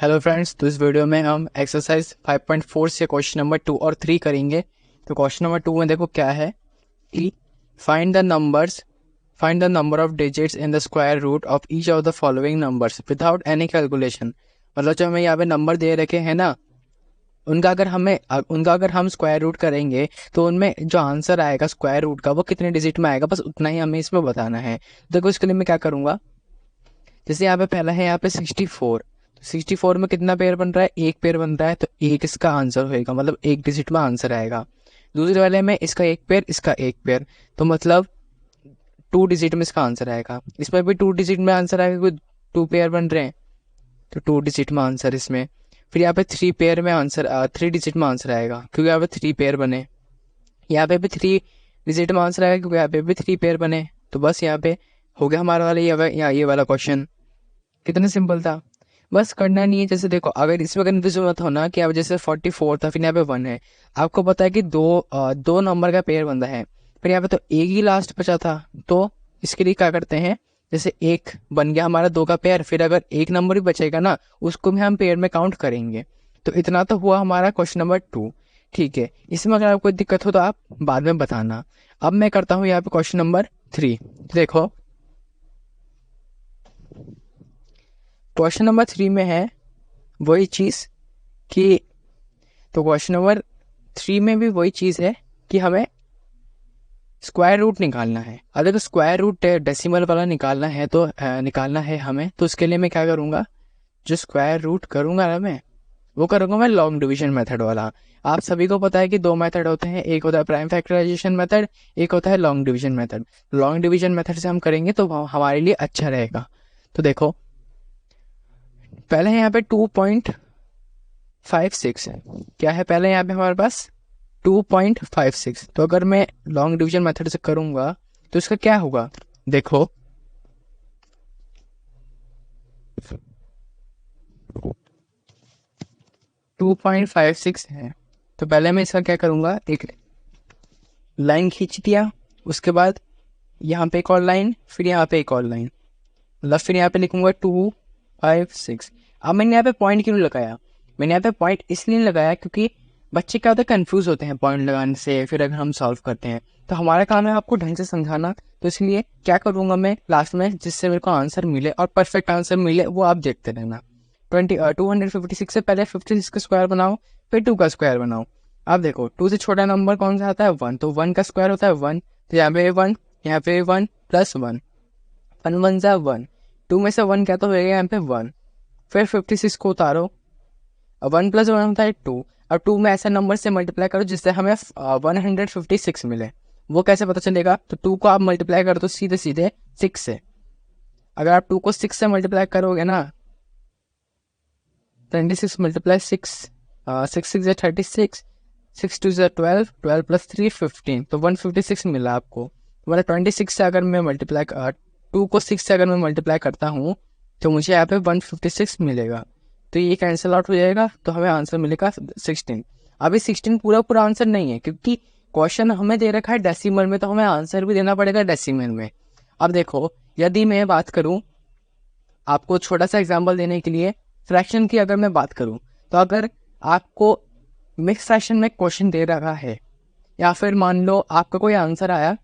Hello friends, तो इस video में हम एक्सरसाइज 5.4 से क्वेश्चन नंबर 2 और 3 करेंगे। तो क्वेश्चन नंबर 2 में देखो क्या है कि find the number of digits in the square root of each of the following numbers without any calculation. मतलब जो हमें यहाँ पे नंबर दे रखे हैं ना, उनका अगर हम स्क्वायर रूट करेंगे तो उनमें जो आंसर आएगा स्क्वायर रूट का वो कितने डिजिट में आएगा, बस उतना ही हमें इसमें बताना है। देखो इसके लिए मैं क्या करूँगा, जैसे यहाँ पे पहला है यहाँ पे 64। 64 में कितना पेयर बन रहा है, एक पेयर बन रहा है, तो एक इसका आंसर होएगा, मतलब एक डिजिट में आंसर आएगा। दूसरे वाले में इसका एक पेयर, इसका एक पेयर, तो मतलब 2 डिजिट में इसका आंसर आएगा। इसमें भी 2 डिजिट में आंसर आएगा क्योंकि 2 पेयर बन रहे हैं, तो 2 डिजिट में आंसर इसमें। फिर यहाँ पे 3 पेयर में आंसर 3 डिजिट में आंसर आएगा क्योंकि यहाँ पे 3 पेयर बने। यहाँ पे भी 3 डिजिट में आंसर आएगा क्योंकि यहाँ पे भी 3 पेयर बने। तो बस यहाँ पे हो गया हमारा वाला ये वाला क्वेश्चन। कितना सिंपल था, बस करना नहीं है। जैसे देखो, अगर इसमें कंफ्यूजन मत होना कि अब जैसे 44 था, फिर यहाँ पे 1 है। आपको पता है कि दो नंबर का पेयर बनता है, फिर यहाँ पे तो एक ही लास्ट बचा था। तो इसके लिए क्या करते हैं, जैसे एक बन गया हमारा 2 का पेयर, फिर अगर एक नंबर ही बचेगा ना, उसको भी हम पेयर में काउंट करेंगे। तो इतना तो हुआ हमारा क्वेश्चन नंबर 2। ठीक है, इसमें अगर आपको कोई दिक्कत हो तो आप बाद में बताना। अब मैं करता हूँ यहाँ पे क्वेश्चन नंबर 3। देखो क्वेश्चन नंबर 3 में है वही चीज़ कि, तो क्वेश्चन नंबर 3 में भी वही चीज़ है कि हमें स्क्वायर रूट निकालना है। अगर तो स्क्वायर रूट डेसिमल वाला निकालना है तो निकालना है हमें, तो उसके लिए मैं क्या करूँगा, जो स्क्वायर रूट करूँगा ना मैं, वो करूँगा मैं लॉन्ग डिवीजन मेथड वाला। आप सभी को पता है कि 2 मेथड होते हैं, एक होता है प्राइम फैक्टराइजेशन मेथड, एक होता है long division method. Long division method से हम करेंगे तो हमारे लिए अच्छा रहेगा। तो देखो पहले यहाँ पे 2.56 है। क्या है पहले यहाँ पे हमारे पास 2.56। तो अगर मैं लॉन्ग डिवीजन मेथड से करूंगा तो इसका क्या होगा, देखो 2.56 है। तो पहले मैं इसका क्या करूंगा, एक लाइन खींच दिया, उसके बाद यहाँ पे एक और लाइन, फिर यहाँ पे एक और लाइन, मतलब फिर यहाँ पे लिखूंगा 256। अब मैंने यहाँ पे पॉइंट क्यों लगाया, मैंने यहाँ पे पॉइंट इसलिए लगाया क्योंकि बच्चे क्या होता है, कंफ्यूज होते हैं पॉइंट लगाने से। फिर अगर हम सॉल्व करते हैं तो हमारा काम है आपको ढंग से समझाना। तो इसलिए क्या करूँगा मैं लास्ट में, जिससे मेरे को आंसर मिले और परफेक्ट आंसर मिले, वो आप देखते रहना। 256 से पहले 56 का स्क्वायर बनाओ, फिर 2 का स्क्वायर बनाओ। अब देखो 2 से छोटा नंबर कौन सा आता है, 1, तो 1 का स्क्वायर होता है 1। तो यहाँ पे 1, यहाँ पे 1 प्लस 1, 1 1 जा 1, 2 में से 1 क्या तो होएगा यहाँ पे 1। फिर 56 को उतारो, 1 प्लस 1 होता है 2। अब 2 में ऐसे नंबर से मल्टीप्लाई करो जिससे हमें 156 मिले। वो कैसे पता चलेगा, तो 2 को आप मल्टीप्लाई करो तो सीधे सीधे 6 से। अगर आप 2 को 6 से मल्टीप्लाई करोगे ना, 26 मल्टीप्लाई 6, 6 6 या 36, 6 2 या 12, 12 प्लस 3 15, तो 156 मिला आपको। मतलब 26 से अगर मैं मल्टीप्लाई 2 को 6 से अगर मैं मल्टीप्लाई करता हूँ तो मुझे यहाँ पे 156 मिलेगा। तो ये कैंसिल आउट हो जाएगा, तो हमें आंसर मिलेगा 16। अभी 16 पूरा पूरा आंसर नहीं है क्योंकि क्वेश्चन हमें दे रखा है डेसिमल में, तो हमें आंसर भी देना पड़ेगा डेसिमल में। अब देखो, यदि मैं बात करूँ आपको छोटा सा एग्जाम्पल देने के लिए, फ्रैक्शन की अगर मैं बात करूँ, तो अगर आपको मिक्स फ्रैक्शन में क्वेश्चन दे रखा है, या फिर मान लो आपका कोई आंसर आया,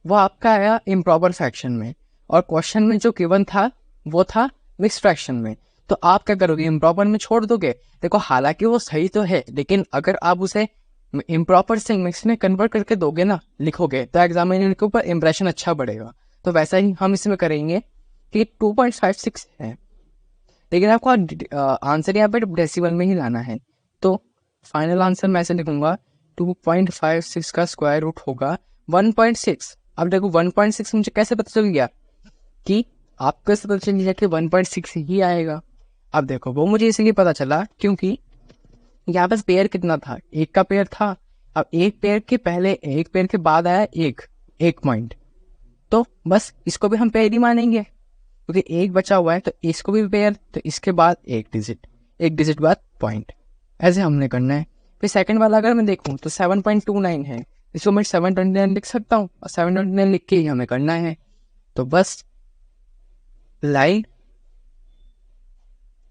वो आपका आया इम्प्रॉपर फ्रैक्शन में, और क्वेश्चन में जो गिवन था वो था मिक्स फ्रैक्शन में, तो आप क्या करोगे, इम्प्रॉपर में छोड़ दोगे। देखो हालांकि वो सही तो है, लेकिन अगर आप उसे इम्प्रॉपर से मिक्स में कन्वर्ट करके दोगे ना, लिखोगे, तो एग्जामिनर के ऊपर इंप्रेशन अच्छा बढ़ेगा। तो वैसा ही हम इसमें करेंगे कि 2.56 है, लेकिन आपको आंसर यहाँ पे डेसिमल में ही लाना है। तो फाइनल आंसर मैं ऐसे लिखूंगा, 2.56 का स्क्वायर रूट होगा 1.6। अब देखो 1.6 मुझे कैसे पता चल गया, कि आपको कैसे पता चल गया कि 1.6 ही आएगा। अब देखो वो मुझे इसलिए पता चला क्योंकि यहाँ पे पेयर कितना था, एक का पेयर था। अब एक पेयर के पहले, एक पेयर के बाद आया एक पॉइंट, तो बस इसको भी हम पेयर ही मानेंगे क्योंकि एक बचा हुआ है, तो इसको भी पेयर, तो इसके बाद एक डिजिट बाद पॉइंट, ऐसे हमने करना है। फिर सेकंड वाला अगर मैं देखूं तो 7.29 है, इसको मैं 729 लिख सकता हूँ, और 729 लिख के ही हमें करना है। तो बस लाइन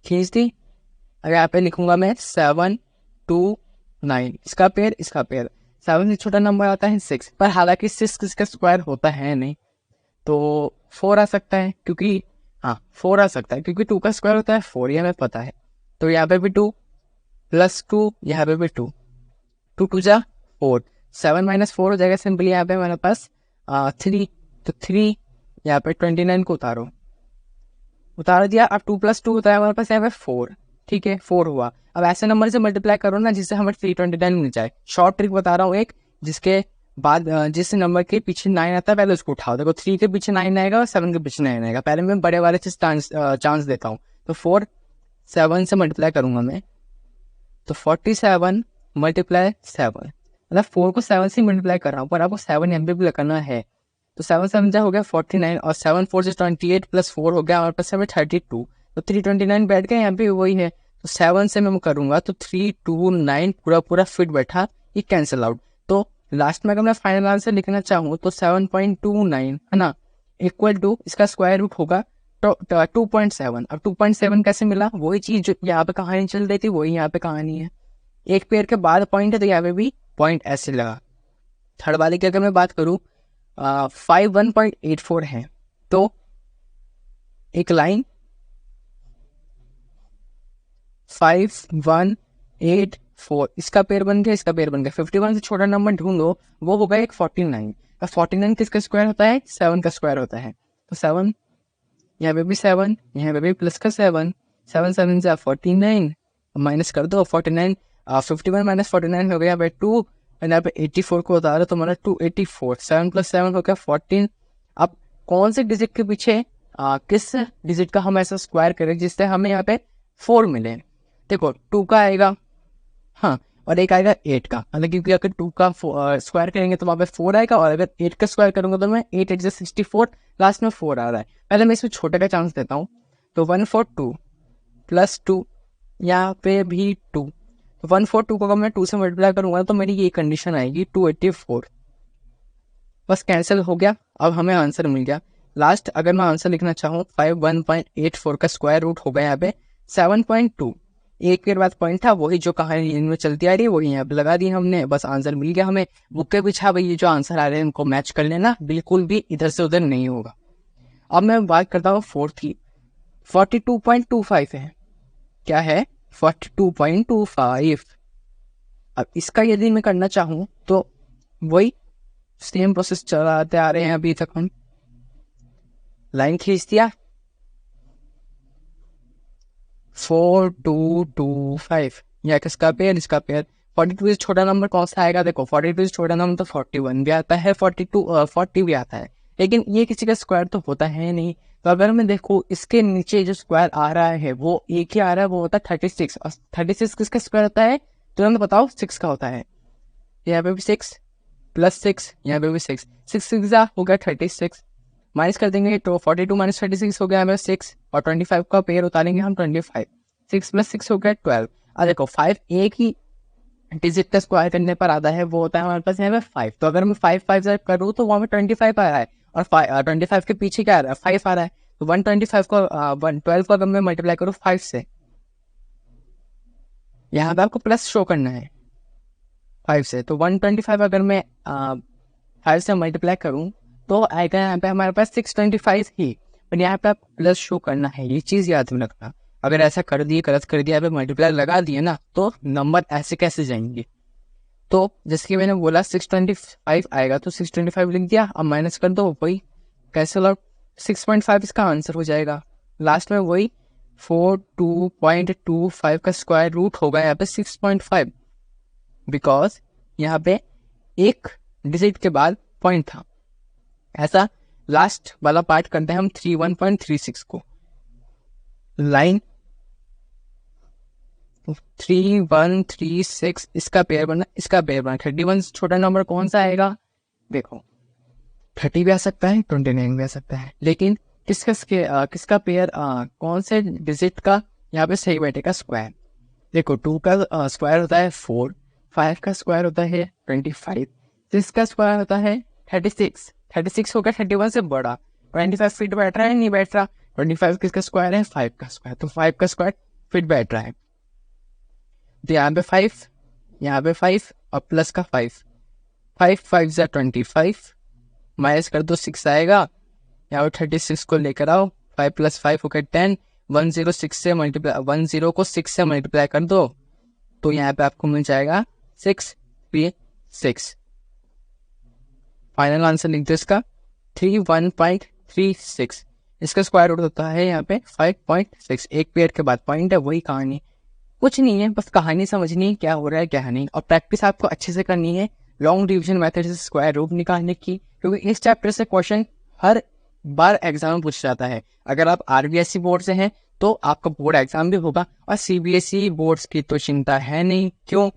खींच दी, अगर यहाँ पे लिखूंगा मैं 7 2 9, इसका पेयर 7 से छोटा नंबर आता है 6, पर हालांकि 6 इसका स्क्वायर होता है नहीं, तो 4 आ सकता है, क्योंकि 4 आ सकता है क्योंकि 2 का स्क्वायर होता है 4, ये हमें पता है। तो यहाँ पे भी 2 प्लस 2, यहाँ पे भी 2, 2 2 जा 4, 7 माइनस 4 हो जाएगा सिंपली। यहाँ पे हमारे पास 3, तो 3 यहाँ पे 29 को उतार दिया। अब 2 प्लस 2 होता है हमारे पास यहाँ पे 4, ठीक है 4 हुआ। अब ऐसे नंबर से मल्टीप्लाई करो ना जिससे हमें 329 मिल जाए। शॉर्ट ट्रिक बता रहा हूँ एक, जिसके बाद जिस नंबर के पीछे 9 आता है पहले उसको उठाओ। देखो 3 के पीछे 9 आएगा और 7 के पीछे 9 आएगा। पहले मैं बड़े वाले से चांस देता हूँ। तो 4 7 से मल्टीप्लाई करूंगा मैं, तो 47 मल्टीप्लाई 7, मतलब 4 को 7 से मल्टीप्लाई कर रहा हूँ, पर आपको 7 यहाँ पे भी करना है। तो 7 7 जा हो गया 49, और 7 4 से 28 प्लस 4 हो गया हमारे पास 32, तो 329 बैठ गया यहाँ पे वही है। तो 7 से मैं करूंगा तो 329 पूरा फिट बैठा, ये कैंसिल आउट। तो लास्ट में अगर मैं फाइनल आंसर लिखना चाहूँ तो 7.29 है ना, इक्वल टू इसका स्क्वायर रूट होगा 2.7। अब 2.7 कैसे मिला, वही चीज जो यहाँ पे कहानी चल रही थी वही यहाँ पे कहानी है। एक पेयर के बाद पॉइंट है तो यहाँ पे भी पॉइंट ऐसे लगा। थर्ड वाले की अगर मैं बात करूँ 51.84 है, तो एक लाइन 5184 इसका पेयर बन गया, इसका पेयर बन गया। 51 से छोटा नंबर ढूंढो, वो होगा एक 49। 49 किसका स्क्वायर होता है, 7 का स्क्वायर होता है। तो 7 यहाँ पे भी 7, यहाँ पे भी प्लस का 7, 7 7 से 49 माइनस कर दो 49, 51 माइनस 49 हो गया यहाँ पे 2, और यहाँ पे 84 को उतारो तो हमारा 284, 7 प्लस 7 हो गया 14। अब कौन से डिजिट के पीछे किस डिजिट का हम ऐसा स्क्वायर करें जिससे हमें यहाँ पे 4 मिले। देखो 2 का आएगा, और एक आएगा 8 का, मतलब क्योंकि अगर 2 का स्क्वायर करेंगे तो वहाँ पे 4 आएगा, और अगर 8 का स्क्वायर करूंगा तो मैं 8 8 64, लास्ट में 4 आ रहा है। पहले मैं इसमें छोटे का चांस देता हूँ, तो 142 प्लस 2, यहाँ पे भी 2, तो 142 को अगर मैं 2 से मल्टीप्लाई करूंगा तो मेरी ये कंडीशन आएगी 284, बस कैंसिल हो गया। अब हमें आंसर मिल गया। लास्ट अगर मैं आंसर लिखना चाहूँ 51.84 का स्क्वायर रूट होगा यहाँ पे 7.2, एक के बाद पॉइंट था वही जो कहानी इनमें चलती आ रही है वही यहाँ पे लगा दी हमने, बस आंसर मिल गया हमें। बुक के पीछे भाई ये जो आंसर आ रहे हैं उनको मैच कर लेना, बिल्कुल भी इधर से उधर नहीं होगा। अब मैं बात करता हूँ फोर्थ की, 42.25 है, क्या है 42.25। अब इसका यदि मैं करना चाहूँ तो वही सेम प्रोसेस चलाते आ रहे हैं अभी तक। हम लाइन खींच दिया 4225, या किसका पेयर, इसका पेयर। 42 से छोटा नंबर कौन सा आएगा, देखो 42 से छोटा नंबर तो 41 भी आता है, 40 भी आता है, लेकिन ये किसी का स्क्वायर तो होता है नहीं। तो अगर मैं देखो इसके नीचे जो स्क्वायर आ रहा है वो एक ही आ रहा है, वो होता है 36, और 36 किसका स्क्वायर होता है तो हमें बताओ 6 का होता है। यहाँ पे भी 6 प्लस 6, यहाँ पे भी 6, 6 6 हो गया 36, माइनस कर देंगे तो 42 माइनस 36 हो गया हमें 6, और 25 का पेयर उतारेंगे हम 25, 6 प्लस 6 हो गया 12। अब देखो 5 एक ही डिजिट का स्क्वायर करने पर आता है, वो होता है हमारे पास यहाँ पे 5। तो अगर मैं 5 5 करूँ तो वहाँ में 25 आ रहा है, और 25 के पीछे क्या आ रहा है 5 आ रहा है। तो 125 को 112 को अगर मैं मल्टीप्लाई करूँ 5 से, यहाँ पे आपको प्लस शो करना है 5 से, तो 125 अगर मैं 5 से मल्टीप्लाई करूँ तो आएगा यहाँ पे हमारे पास 625 ही, पर यहाँ पे आप प्लस शो करना है, ये चीज़ याद में रखना। अगर ऐसा कर दिए गलत कर दिया पे मल्टीप्लाई लगा दिए ना तो नंबर ऐसे कैसे जाएंगे। तो जैसे कि मैंने बोला 625 आएगा तो 625 लिख दिया, अब माइनस कर दो वही कैंसिल आउट, 6.5 इसका आंसर हो जाएगा। लास्ट में वही 42.25 का स्क्वायर रूट होगा यहाँ पे 6.5, बिकॉज यहाँ पे एक डिजिट के बाद पॉइंट था। ऐसा लास्ट वाला पार्ट करते हैं हम 31.36 को, लाइन 3136 इसका पेयर बना, इसका पेयर बना। 31 छोटा नंबर कौन सा आएगा, देखो 30 भी आ सकता है 29 भी आ सकता है, लेकिन किसका पेयर कौन से डिजिट का यहाँ पे सही बैठेगा स्क्वायर। देखो 2 का स्क्वायर होता है 4, 5 का स्क्वायर होता है 25, 6 का स्क्वायर होता है 36, 36 होगा 31 से बड़ा। 25 फिट बैठ रहा है नहीं बैठ रहा, 25 किसका स्क्वायर है 5 का स्क्वायर, तो 5 का स्क्वायर फिट बैठ रहा है। तो यहाँ पे 5, यहाँ पे 5 और प्लस का 5, 5 5 ज़ा 25, माइनस कर दो 6 आएगा, यहाँ पे 36 को लेकर आओ, 5 + 5 हो गया 10, 106 से मल्टीप्लाई, 10 को 6 से मल्टीप्लाई कर दो, तो यहाँ पे आपको मिल जाएगा 636। फाइनल आंसर लिख दो इसका 31.36। इसका स्क्वायर रूट होता है यहाँ पे 5.6। एक पीरियड के बाद पॉइंट है, वही कहानी, कुछ नहीं है, बस कहानी समझनी है क्या हो रहा है क्या नहीं, और प्रैक्टिस आपको अच्छे से करनी है लॉन्ग डिवीजन मेथड से स्क्वायर रूट निकालने की, क्योंकि इस चैप्टर से क्वेश्चन हर बार एग्जाम में पूछा जाता है। अगर आप आरबीएसई बोर्ड से हैं तो आपका बोर्ड एग्जाम भी होगा, और सीबीएसई बोर्ड्स की तो चिंता है नहीं, क्यों?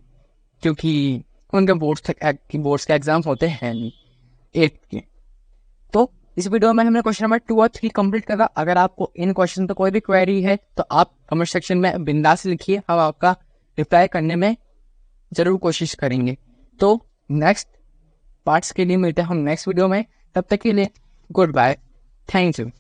क्योंकि उनके बोर्ड्स के एग्जाम होते हैं नहीं 8 के। तो इस वीडियो में हमने क्वेश्चन नंबर 2 और 3 कंप्लीट करा। अगर आपको इन क्वेश्चन पर कोई भी क्वेरी है तो आप कमेंट सेक्शन में बिंदास लिखिए, हम आपका रिप्लाई करने में जरूर कोशिश करेंगे। तो नेक्स्ट पार्ट्स के लिए मिलते हैं हम नेक्स्ट वीडियो में, तब तक के लिए गुड बाय, थैंक यू।